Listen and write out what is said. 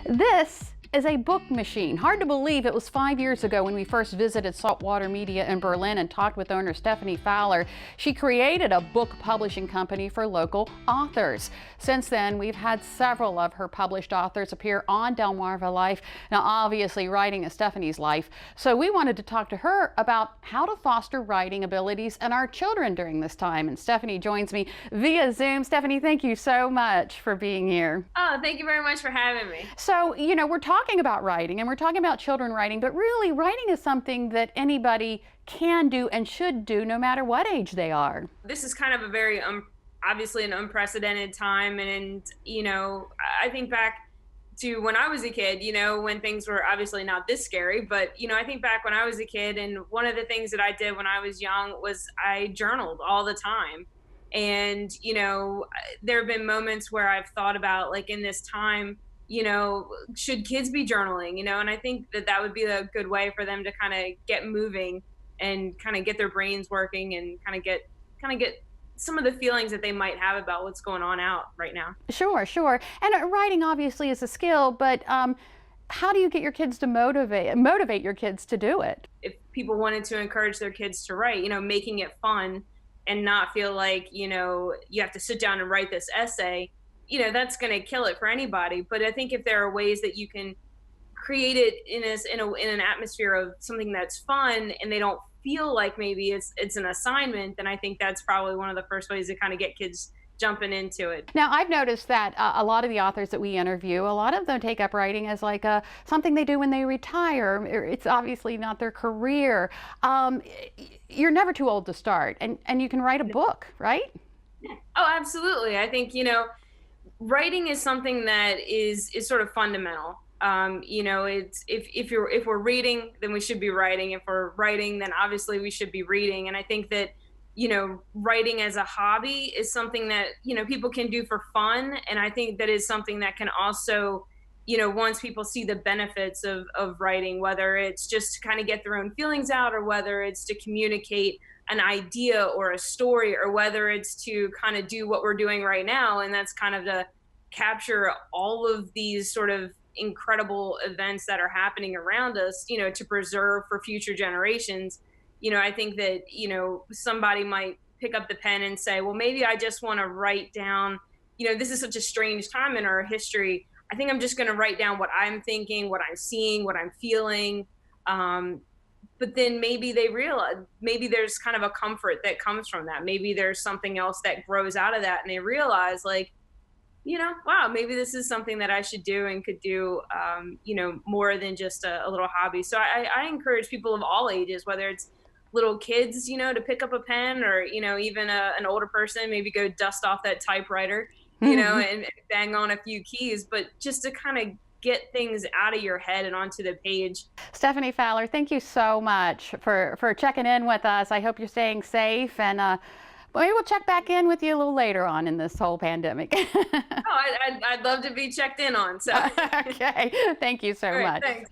This is a book machine. Hard to believe it was 5 years ago when we first visited Saltwater Media in Berlin and talked with owner Stephanie Fowler. She created a book publishing company for local authors. Since then, we've had several of her published authors appear on Delmarva Life. Now, obviously, writing is Stephanie's life, so we wanted to talk to her about how to foster writing abilities in our children during this time. And Stephanie joins me via Zoom. Stephanie, thank you so much for being here. Oh, thank you very much for having me. So, we're talking about writing and we're talking about children writing, but really writing is something that anybody can do and should do no matter what age they are. This is kind of a very, obviously an unprecedented time. And, I think back to when I was a kid, when things were obviously not this scary, but, I think back when I was a kid, and one of the things that I did when I was young was I journaled all the time. And, there have been moments where I've thought about, like, in this time, should kids be journaling, and I think that that would be a good way for them to kind of get moving and kind of get their brains working and kind of get some of the feelings that they might have about what's going on out right now. Sure, sure. And writing obviously is a skill, but how do you get your kids to motivate your kids to do it? If people wanted to encourage their kids to write, making it fun and not feel like, you have to sit down and write this essay, that's going to kill it for anybody. But I think if there are ways that you can create it in an atmosphere of something that's fun and they don't feel like maybe it's an assignment, then I think that's probably one of the first ways to kind of get kids jumping into it. Now, I've noticed that a lot of the authors that we interview, a lot of them take up writing as like something they do when they retire. It's obviously not their career. You're never too old to start, and you can write a book, right? Oh, absolutely. I think, writing is something that is sort of fundamental. It's if we're reading, then we should be writing. If we're writing, then obviously we should be reading. And I think that, writing as a hobby is something that, people can do for fun. And I think that is something that can also, once people see the benefits of writing, whether it's just to kind of get their own feelings out, or whether it's to communicate an idea or a story, or whether it's to kind of do what we're doing right now, and that's kind of to capture all of these sort of incredible events that are happening around us, to preserve for future generations. I think that, somebody might pick up the pen and say, well, maybe I just want to write down, this is such a strange time in our history. I think I'm just going to write down what I'm thinking, what I'm seeing, what I'm feeling. But then maybe they realize, maybe there's kind of a comfort that comes from that. Maybe there's something else that grows out of that, and they realize, like, wow, maybe this is something that I should do and could do, more than just a little hobby. So I encourage people of all ages, whether it's little kids, to pick up a pen, or, even an older person, maybe go dust off that typewriter, and bang on a few keys, but just to kind of get things out of your head and onto the page. Stephanie Fowler, thank you so much for checking in with us. I hope you're staying safe, and maybe we'll check back in with you a little later on in this whole pandemic. Oh, I'd love to be checked in on. So. Okay, thank you so All right, much. thanks.